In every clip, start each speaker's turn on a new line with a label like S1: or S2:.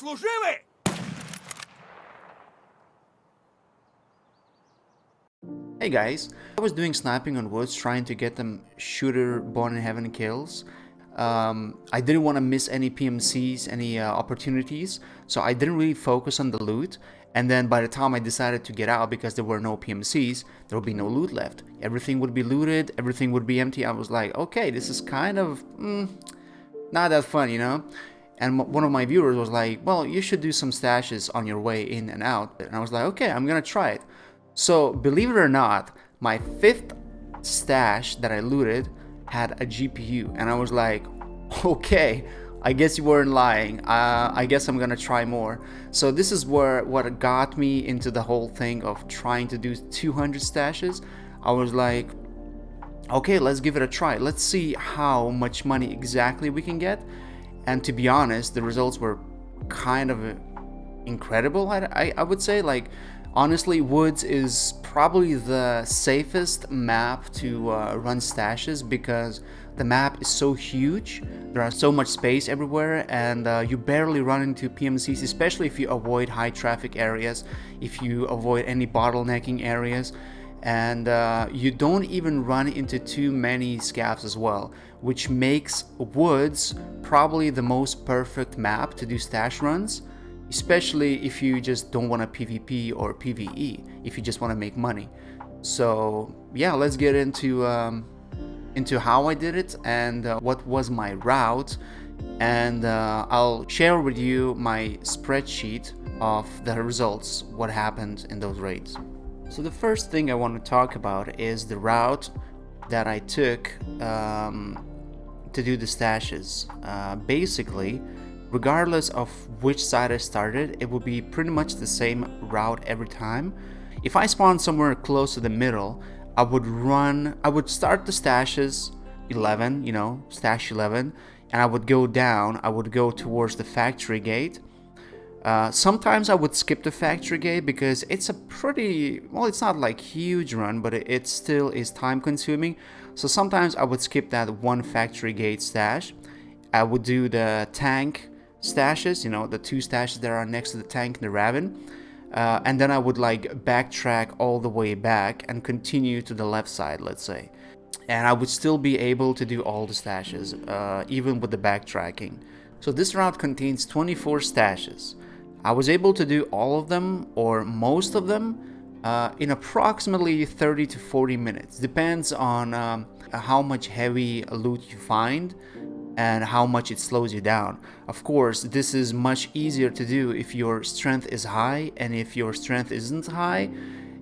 S1: заслужили!
S2: Hey guys, I was doing sniping on woods trying to get them shooter born in heaven kills. I didn't want to miss any PMCs, any opportunities, so I didn't really focus on the loot. And then by the time I decided to get out, because there were no PMCs, there would be no loot left. Everything would be looted, everything would be empty. I was like, okay, this is kind of not that fun, you know? And one of my viewers was like, well, you should do some stashes on your way in and out. And I was like, okay, I'm gonna try it. So believe it or not, my 5th stash that I looted had a GPU, and I was like, okay, I guess you weren't lying. I guess I'm gonna try more. So this is what got me into the whole thing of trying to do 200 stashes. I was like, okay, let's give it a try. Let's see how much money exactly we can get. And to be honest, the results were kind of incredible. I would say, like, honestly, Woods is probably the safest map to run stashes, because the map is so huge. There are so much space everywhere, and you barely run into PMCs, especially if you avoid high traffic areas, if you avoid any bottlenecking areas, and you don't even run into too many scavs as well, which makes Woods probably the most perfect map to do stash runs. Especially if you just don't want to PvP or PvE, if you just want to make money. So yeah, let's get into how I did it and what was my route, and I'll share with you my spreadsheet of the results, what happened in those raids. So the first thing I want to talk about is the route that I took to do the stashes. Basically, regardless of which side I started, it would be pretty much the same route every time. If I spawned somewhere close to the middle, I would start the stashes 11, stash 11, and I would go down, I would go towards the factory gate. Sometimes I would skip the factory gate because it's a pretty, well, it's not like huge run, but it still is time consuming. So sometimes I would skip that one factory gate stash. I would do the tank stashes, the 2 stashes that are next to the tank and the Raven, and then I would like backtrack all the way back and continue to the left side, let's say, and I would still be able to do all the stashes, even with the backtracking. So this route contains 24 stashes. I was able to do all of them, or most of them, in approximately 30 to 40 minutes. Depends on how much heavy loot you find and how much it slows you down. Of course, this is much easier to do if your strength is high, and if your strength isn't high,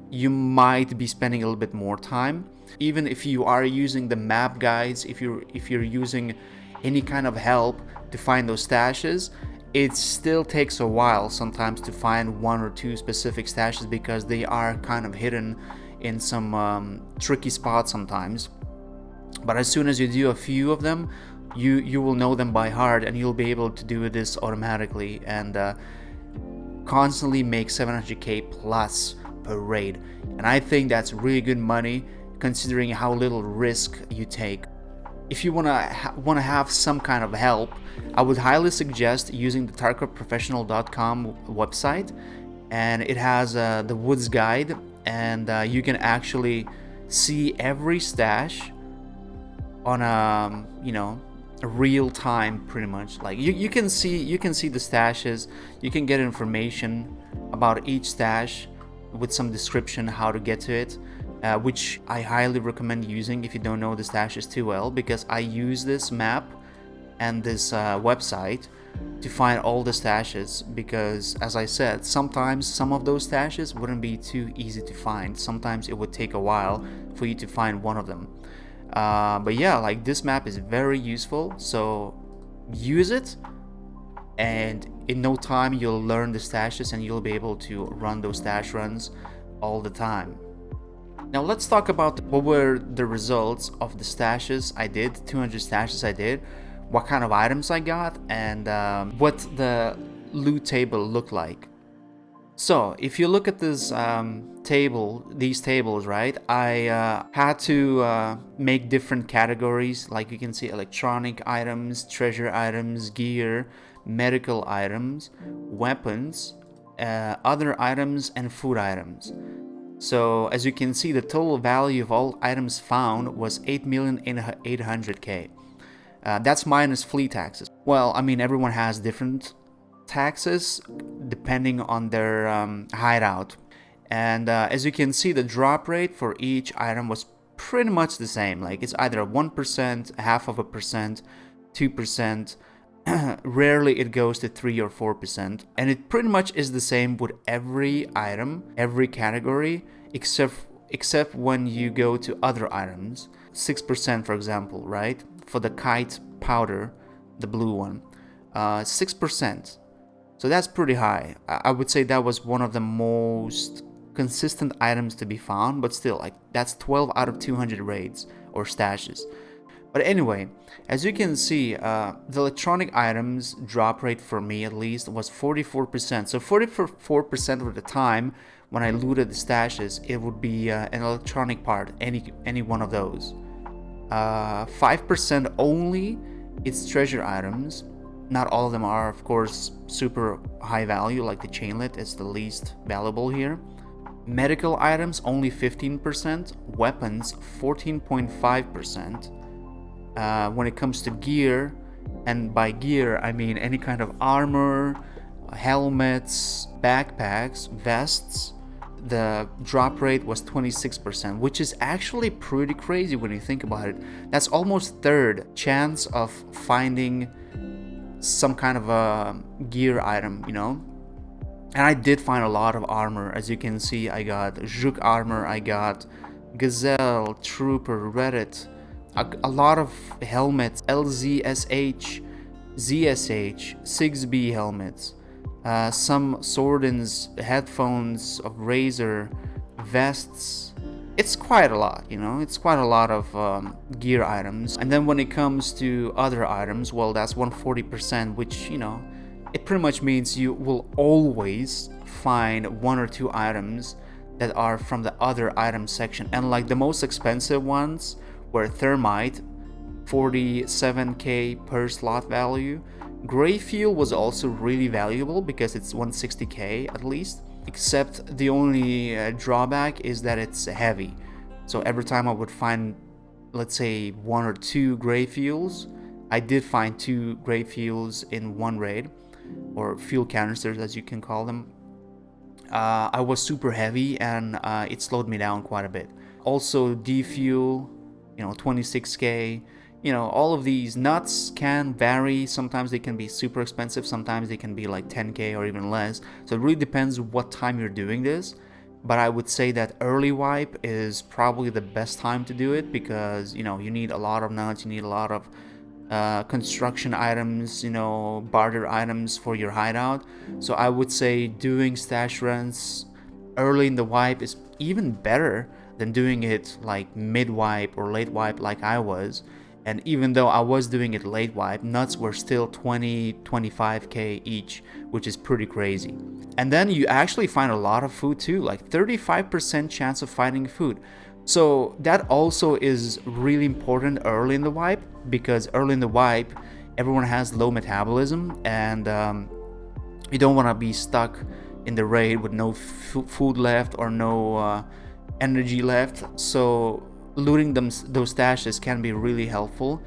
S2: you might be spending a little bit more time. Even if you are using the map guides, if you're using any kind of help to find those stashes, it still takes a while sometimes to find 1 or 2 specific stashes, because they are kind of hidden in some tricky spots sometimes. But as soon as you do a few of them, you will know them by heart, and you'll be able to do this automatically and constantly make 700k plus per raid. And I think that's really good money considering how little risk you take. If you want to have some kind of help, I would highly suggest using the tarkovprofessional.com website, and it has the Woods guide, and you can actually see every stash on a real time, pretty much. Like you can see the stashes, you can get information about each stash with some description how to get to it, which I highly recommend using if you don't know the stashes too well, because I use this map and this website to find all the stashes, because as I said, sometimes some of those stashes wouldn't be too easy to find. Sometimes it would take a while for you to find one of them. But yeah, like, this map is very useful, so use it, and in no time you'll learn the stashes and you'll be able to run those stash runs all the time. Now let's talk about what were the results of the stashes I did, 200 stashes I did, what kind of items I got, and what the loot table looked like. So if you look at this these tables, right, I had to make different categories. Like you can see electronic items, treasure items, gear, medical items, weapons, other items, and food items. So as you can see, the total value of all items found was 8,800,000. That's minus flea taxes. Well, I mean, everyone has different taxes depending on their hideout. And as you can see, the drop rate for each item was pretty much the same. Like it's either 1%, half of a percent, 2%. Rarely it goes to 3 or 4%. And it pretty much is the same with every item, every category, except when you go to other items. 6%, for example, right? For the kite powder, the blue one, 6%. So that's pretty high. I would say that was one of the most consistent items to be found, but still, like, that's 12 out of 200 raids or stashes. But anyway, as you can see, the electronic items drop rate for me at least was 44%. So 44% of the time when I looted the stashes, it would be an electronic part, any one of those. 5% only, it's treasure items. Not all of them are, of course, super high value, like the chainlet is the least valuable here. Medical items, only 15%. Weapons, 14.5%. When it comes to gear, and by gear I mean any kind of armor, helmets, backpacks, vests, the drop rate was 26%, which is actually pretty crazy when you think about it. That's almost third chance of finding some kind of a gear item, you know. And I did find a lot of armor. As you can see, I got Zhuk armor, I got Gazelle, Trooper, Reddit, a lot of helmets, LZSH, ZSH, 6B helmets, some Swordens, headphones of Razer, vests. It's quite a lot, you know, it's quite a lot of gear items. And then when it comes to other items, well, that's 140%, which, you know, it pretty much means you will always find one or two items that are from the other item section. And like the most expensive ones were thermite, 47k per slot value. Gray fuel was also really valuable because it's 160k at least, except the only drawback is that it's heavy. So every time I would find, let's say, one or two gray fuels, I did find 2 gray fuels in one raid, or fuel canisters as you can call them. I was super heavy and it slowed me down quite a bit. Also D-fuel, you know, 26k. You know, all of these nuts can vary. Sometimes they can be super expensive, sometimes they can be like 10k or even less. So it really depends what time you're doing this. But I would say that early wipe is probably the best time to do it, because, you know, you need a lot of nuts, you need a lot of construction items, you know, barter items for your hideout. So I would say doing stash runs early in the wipe is even better than doing it like mid wipe or late wipe like I was. And even though I was doing it late wipe, nuts were still 20-25k each, which is pretty crazy. And then you actually find a lot of food too, like 35% chance of finding food. So that also is really important early in the wipe, because early in the wipe everyone has low metabolism, and you don't want to be stuck in the raid with no food left or no energy left. So looting those stashes can be really helpful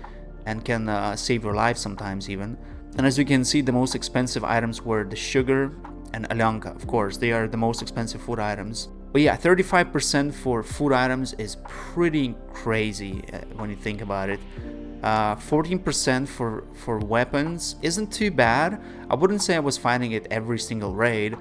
S2: and can save your life sometimes even. And as you can see, the most expensive items were the sugar and Alanka. Of course, they are the most expensive food items. But yeah, 35% for food items is pretty crazy when you think about it. 14% for weapons isn't too bad. I wouldn't say I was finding it every single raid,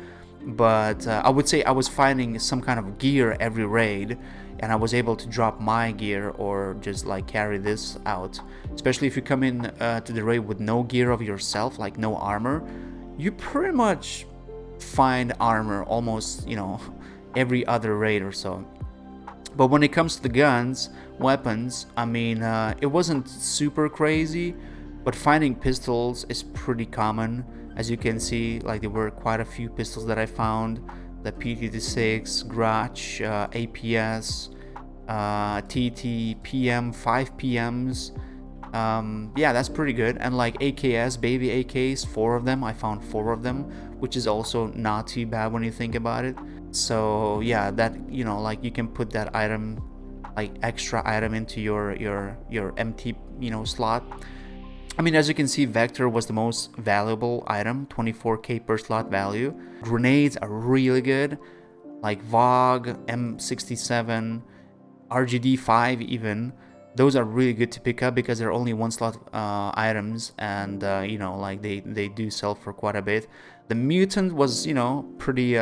S2: but I would say I was finding some kind of gear every raid, and I was able to drop my gear or just like carry this out. Especially if you come in to the raid with no gear of yourself, like no armor, you pretty much find armor almost, you know, every other raid or so. But when it comes to the guns, weapons, I mean, it wasn't super crazy, but finding pistols is pretty common. As you can see, like there were quite a few pistols that I found. The P-36, Grach, APS, TT, PM, 5 PMs, Yeah, that's pretty good. And like AKS, baby AKs, 4 of them. I found 4 of them, which is also not too bad when you think about it. So yeah, that, you know, like you can put that item, like extra item, into your empty, you know, slot. I mean, as you can see, Vector was the most valuable item, 24k per slot value. Grenades are really good, like VOG, M67, RGD5 even. Those are really good to pick up because they're only 1 slot items, and you know, like they do sell for quite a bit. The Mutant was, you know, pretty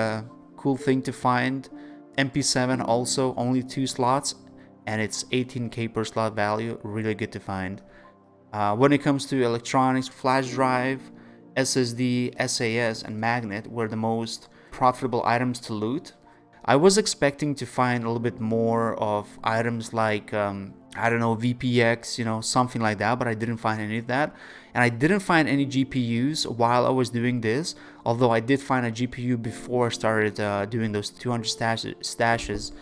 S2: cool thing to find. MP7 also only 2 slots, and it's 18k per slot value, really good to find. When it comes to electronics, flash drive, SSD, SAS, and magnet were the most profitable items to loot. I was expecting to find a little bit more of items like, I don't know, VPX, you know, something like that, but I didn't find any of that. And I didn't find any GPUs while I was doing this, although I did find a GPU before I started doing those 200 stashes.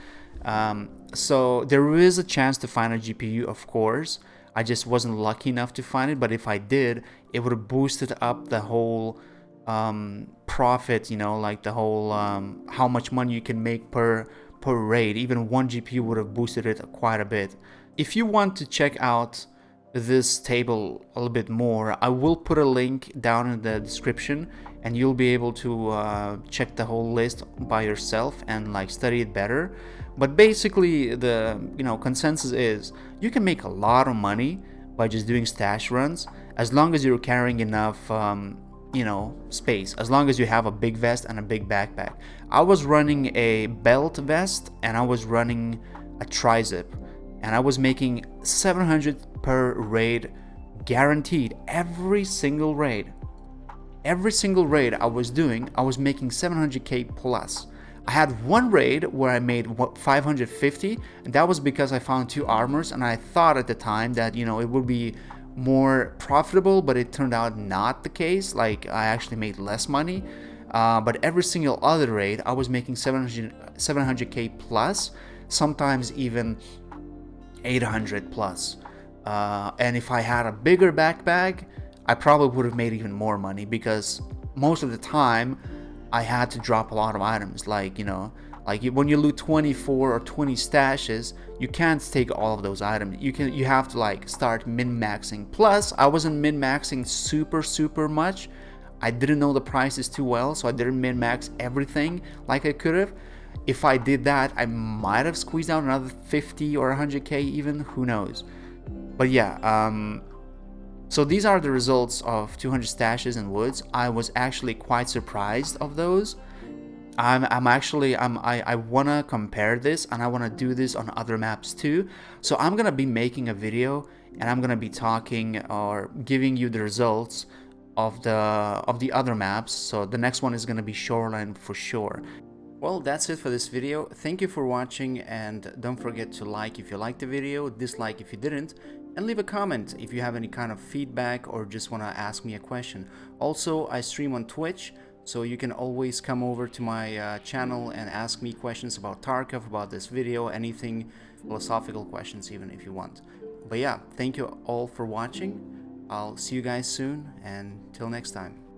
S2: So there is a chance to find a GPU, of course. I just wasn't lucky enough to find it, but if I did, it would have boosted up the whole profit, you know, like the whole how much money you can make per raid. Even one GPU would have boosted it quite a bit. If you want to check out this table a little bit more, I will put a link down in the description, and you'll be able to check the whole list by yourself and like study it better. But basically, the, you know, consensus is you can make a lot of money by just doing stash runs, as long as you're carrying enough you know, space, as long as you have a big vest and a big backpack. I was running a belt vest and I was running a tri-zip, and I was making 700 per raid guaranteed. Every single raid I was doing, I was making 700k plus. I had one raid where I made 550, and that was because I found 2 armors, and I thought at the time that, you know, it would be more profitable, but it turned out not the case. Like, I actually made less money. But every single other raid, I was making 700k plus, sometimes even 800 plus. And if I had a bigger backpack, I probably would have made even more money, because most of the time I had to drop a lot of items. Like, you know, like when you loot 24 or 20 stashes, you can't take all of those items. You have to like start min-maxing. Plus, I wasn't min-maxing super much. I didn't know the prices too well, so I didn't min-max everything like I could have. If I did that, I might have squeezed out another 50 or 100k even, who knows. But yeah, so these are the results of 200 stashes and woods. I was actually quite surprised of those. I wanna compare this, and I wanna do this on other maps too. So I'm gonna be making a video, and I'm gonna be talking or giving you the results of the other maps. So the next one is gonna be Shoreline for sure. Well, that's it for this video. Thank you for watching, and don't forget to like if you liked the video, dislike if you didn't, and leave a comment if you have any kind of feedback or just want to ask me a question. Also, I stream on Twitch, so you can always come over to my channel and ask me questions about Tarkov, about this video, anything, philosophical questions even if you want. But yeah, thank you all for watching. I'll see you guys soon, and till next time.